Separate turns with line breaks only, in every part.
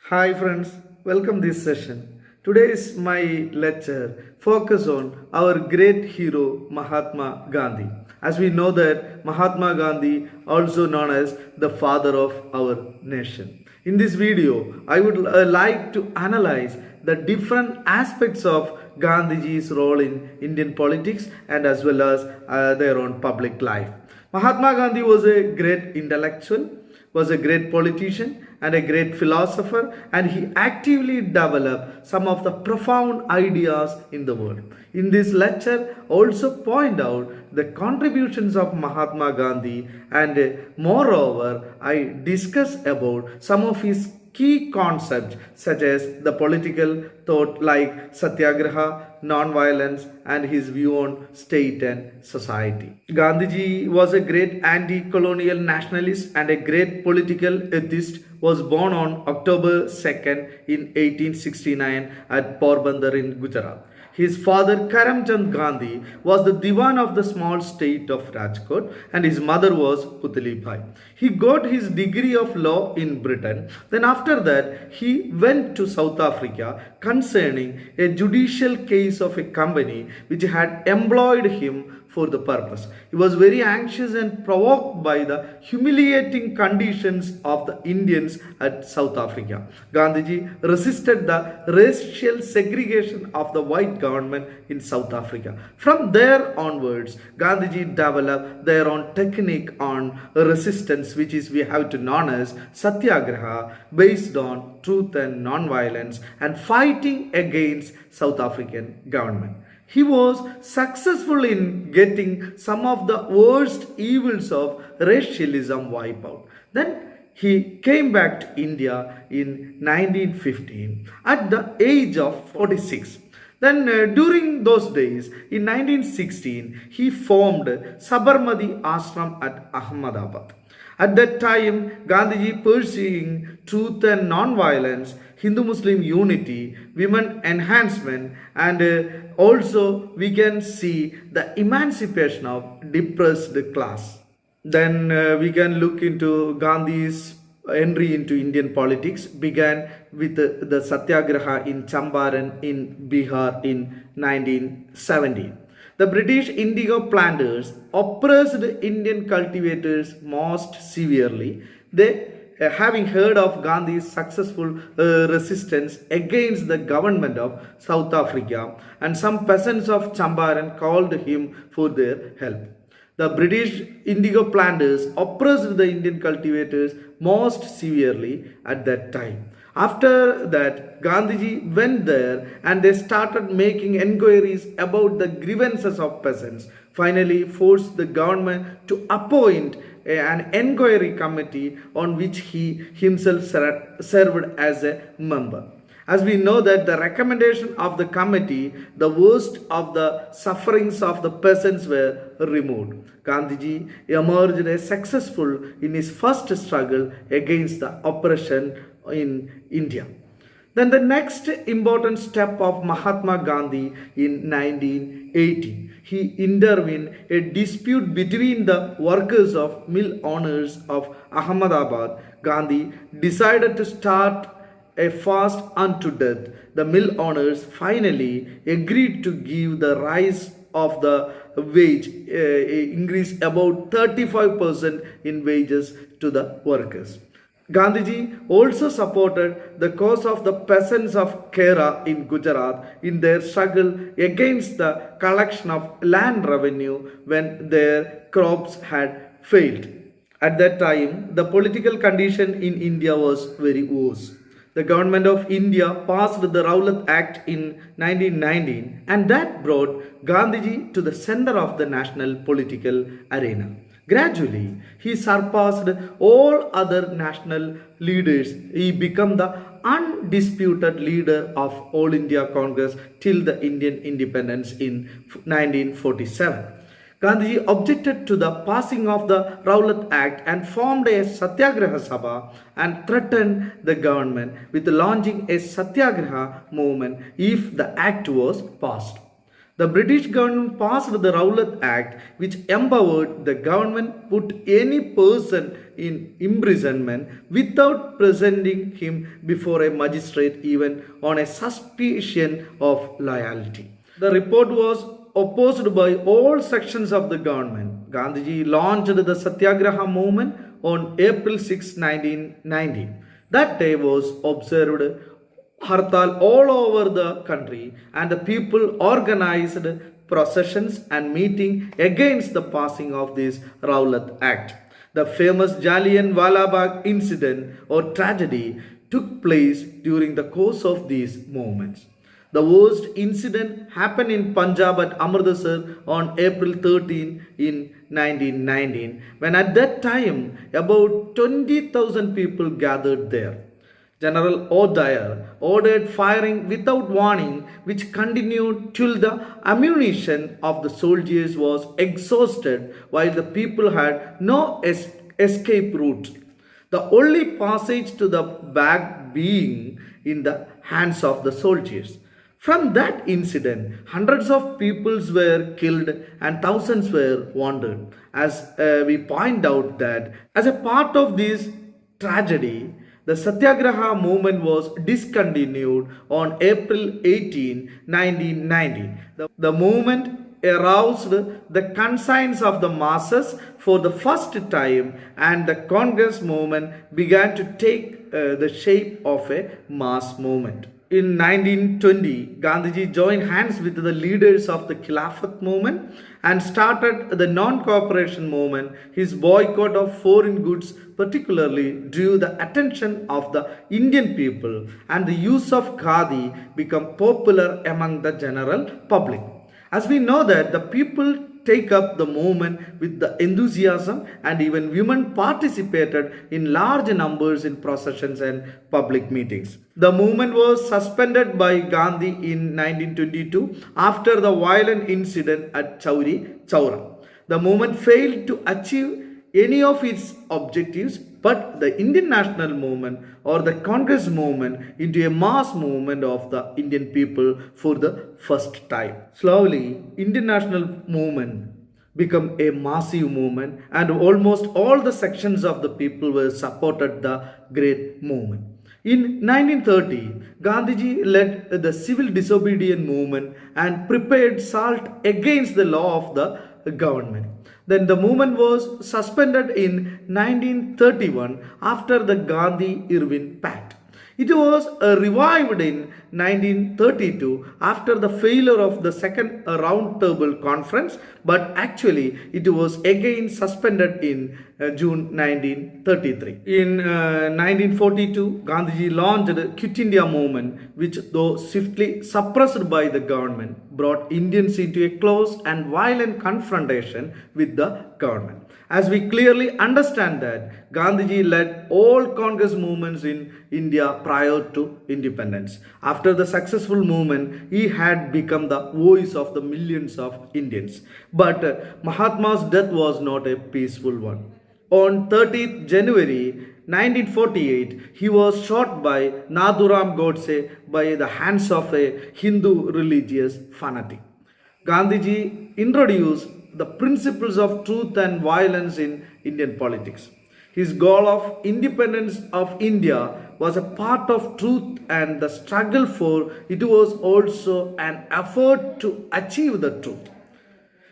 Hi friends, welcome this session. Today is my lecture focus on our great hero Mahatma Gandhi. As we know that Mahatma Gandhi also known as the father of our nation. In this video, I would like to analyze the different aspects of Gandhiji's role in Indian politics and as well as their own public life. Mahatma Gandhi was a great intellectual, was a great politician and a great philosopher, and he actively developed some of the profound ideas in the world. In this lecture, also point out the contributions of Mahatma Gandhi, and moreover, I discuss about some of his key concepts such as the political thought like satyagraha, non-violence, and his view on state and society. Gandhiji was a great anti-colonial nationalist and a great political ethist. Was born on October 2nd in 1869 at Porbandar in Gujarat. His father Karamchand Gandhi was the Diwan of the small state of Rajkot and his mother was Putali Bai. He got his degree of law in Britain. Then after that he went to South Africa concerning a judicial case of a company which had employed him for the purpose. He was very anxious and provoked by the humiliating conditions of the Indians at South Africa. Gandhiji resisted the racial segregation of the white government in South Africa. From there onwards, Gandhiji developed their own technique on resistance, which is we have to known as satyagraha, based on truth and non-violence and fighting against South African government. He was successful in getting some of the worst evils of racialism wiped out. Then he came back to India in 1915 at the age of 46. Then during those days in 1916 he formed Sabarmati Ashram at Ahmedabad. At that time, Gandhiji pursuing truth and non-violence, Hindu-Muslim unity, women enhancement, and also we can see the emancipation of depressed class. Then we can look into Gandhi's entry into Indian politics began with the Satyagraha in Champaran in Bihar in 1917. The British indigo planters oppressed Indian cultivators most severely. They, having heard of Gandhi's successful resistance against the government of South Africa, and some peasants of Champaran called him for their help. The British indigo planters oppressed the Indian cultivators most severely at that time. After that, Gandhiji went there and they started making enquiries about the grievances of peasants. Finally, forced the government to appoint an enquiry committee on which he himself served as a member. As we know that the recommendation of the committee, the worst of the sufferings of the peasants were removed. Gandhiji emerged as successful in his first struggle against the oppression in India. Then the next important step of Mahatma Gandhi in 1918, he intervened a dispute between the workers of mill owners of Ahmedabad. Gandhi decided to start a fast unto death. The mill owners finally agreed to give the rise of the wage increase about 35% in wages to the workers. Gandhiji also supported the cause of the peasants of Kera in Gujarat in their struggle against the collection of land revenue when their crops had failed. At that time, the political condition in India was very worse. The government of India passed the Rowlatt Act in 1919 and that brought Gandhiji to the center of the national political arena. Gradually, he surpassed all other national leaders. He became the undisputed leader of All India Congress till the Indian independence in 1947. Gandhiji objected to the passing of the Rowlatt Act and formed a Satyagraha Sabha and threatened the government with launching a Satyagraha movement if the act was passed. The British government passed the Rowlatt Act, which empowered the government put any person in imprisonment without presenting him before a magistrate even on a suspicion of loyalty. The report was opposed by all sections of the government. Gandhiji launched the Satyagraha movement on April 6, 1990. That day was observed hartal all over the country, and the people organized processions and meeting against the passing of this Rowlatt Act. The famous Jallianwala Bagh incident or tragedy took place during the course of these movements. The worst incident happened in Punjab at Amritsar on April 13 in 1919, when at that time about 20,000 people gathered there. General O'Dwyer ordered firing without warning, which continued till the ammunition of the soldiers was exhausted, while the people had no escape route. The only passage to the bag being in the hands of the soldiers. From that incident, hundreds of peoples were killed and thousands were wounded. As we point out that as a part of this tragedy, the Satyagraha movement was discontinued on April 18, 1990. The movement aroused the conscience of the masses for the first time, and the Congress movement began to take the shape of a mass movement. In 1920, Gandhiji joined hands with the leaders of the Khilafat movement and started the non-cooperation movement. His boycott of foreign goods particularly drew the attention of the Indian people, and the use of khadi became popular among the general public. As we know that the people take up the movement with the enthusiasm, and even women participated in large numbers in processions and public meetings. The movement was suspended by Gandhi in 1922 after the violent incident at Chauri Chaura. The movement failed to achieve any of its objectives, but the Indian national movement or the Congress movement into a mass movement of the Indian people for the first time. Slowly, Indian national movement became a massive movement, and almost all the sections of the people were supported the great movement. In 1930, Gandhiji led the civil disobedience movement and prepared salt against the law of the government. Then the movement was suspended in 1931 after the Gandhi-Irwin Pact. It was revived in 1932 after the failure of the second round table conference, but actually it was again suspended in June 1933. In 1942, Gandhiji launched the Quit India movement, which, though swiftly suppressed by the government, brought Indians into a close and violent confrontation with the government. As we clearly understand that Gandhiji led all Congress movements in India prior to independence. After the successful movement, he had become the voice of the millions of Indians. But Mahatma's death was not a peaceful one. On 30th January 1948, he was shot by Nathuram Godse by the hands of a Hindu religious fanatic. Gandhiji introduced the principles of truth and violence in Indian politics. His goal of independence of India was a part of truth, and the struggle for it was also an effort to achieve the truth.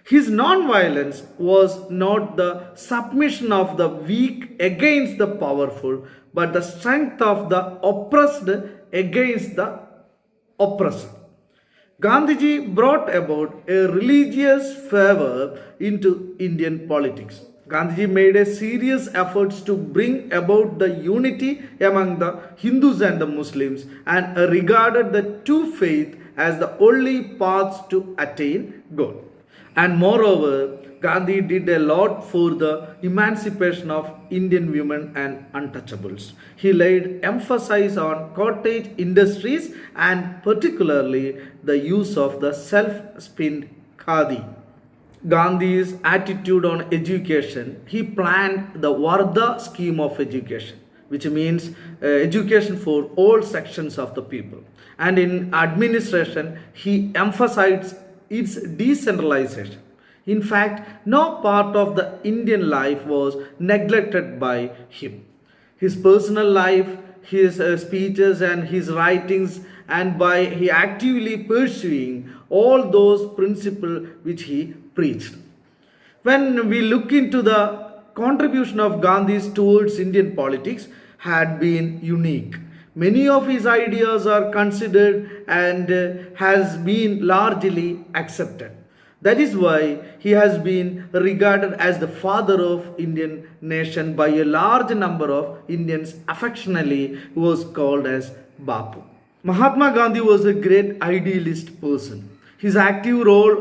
His non-violence was not the submission of the weak against the powerful, but the strength of the oppressed against the oppressor. Gandhiji brought about a religious fervor into Indian politics. Gandhiji made a serious efforts to bring about the unity among the Hindus and the Muslims, and regarded the two faiths as the only paths to attain God. And moreover, Gandhi did a lot for the emancipation of Indian women and untouchables. He laid emphasis on cottage industries and particularly the use of the self-spinned khadi. Gandhi's attitude on education, he planned the Varda scheme of education, which means education for all sections of the people. And in administration, he emphasized its decentralization. In fact, no part of the Indian life was neglected by him. His personal life, his speeches and his writings, and by he actively pursuing all those principles which he preached. When we look into the contribution of Gandhi's towards Indian politics had been unique. Many of his ideas are considered and has been largely accepted. That is why he has been regarded as the father of Indian nation by a large number of Indians affectionately was called as Bapu. Mahatma Gandhi was a great idealist person. His active role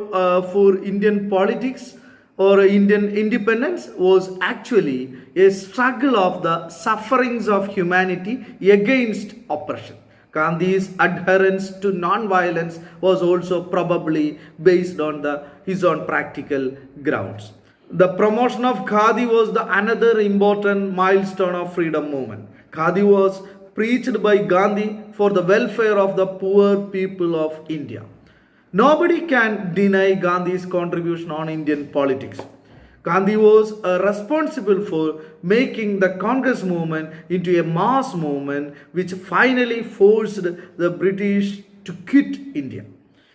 for Indian politics or Indian independence was actually a struggle of the sufferings of humanity against oppression. Gandhi's adherence to non-violence was also probably based on his own practical grounds. The promotion of Khadi was the another important milestone of freedom movement. Khadi was preached by Gandhi for the welfare of the poor people of India. Nobody can deny Gandhi's contribution on Indian politics. Gandhi was responsible for making the Congress movement into a mass movement which finally forced the British to quit India.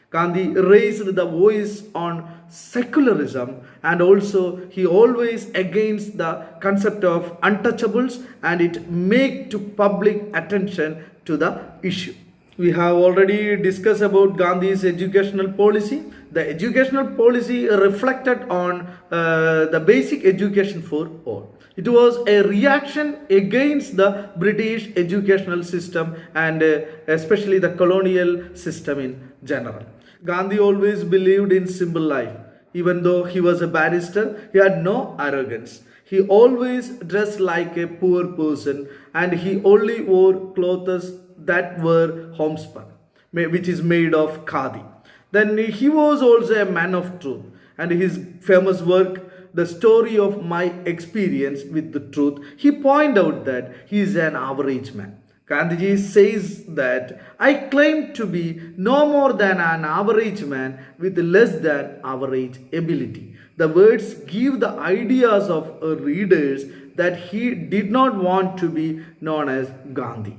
Gandhi raised the voice on secularism and also he always against the concept of untouchables and it make to public attention to the issue. We have already discussed about Gandhi's educational policy. The educational policy reflected on the basic education for all. It was a reaction against the British educational system and especially the colonial system in general. Gandhi always believed in simple life. Even though he was a barrister, he had no arrogance. He always dressed like a poor person and he only wore clothes that were homespun, which is made of khadi. Then he was also a man of truth and his famous work, The Story of My Experience with the Truth, he pointed out that he is an average man. Gandhiji says that I claim to be no more than an average man with less than average ability. The words give the ideas of readers that he did not want to be known as Gandhi.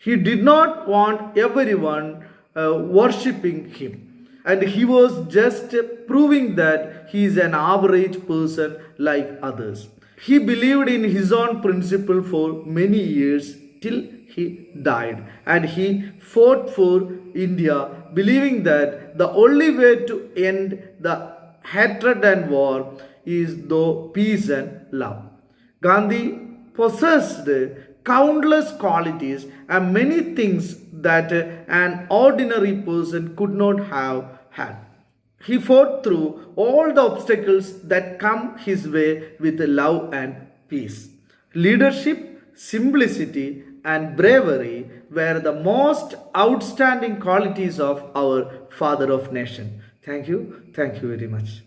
He did not want everyone worshipping him. And he was just proving that he is an average person like others. He believed in his own principle for many years till he died. And he fought for India, believing that the only way to end the hatred and war is through peace and love. Gandhi possessed countless qualities and many things that an ordinary person could not have had. He fought through all the obstacles that come his way with love and peace. Leadership, simplicity, and bravery were the most outstanding qualities of our father of nation. Thank you very much.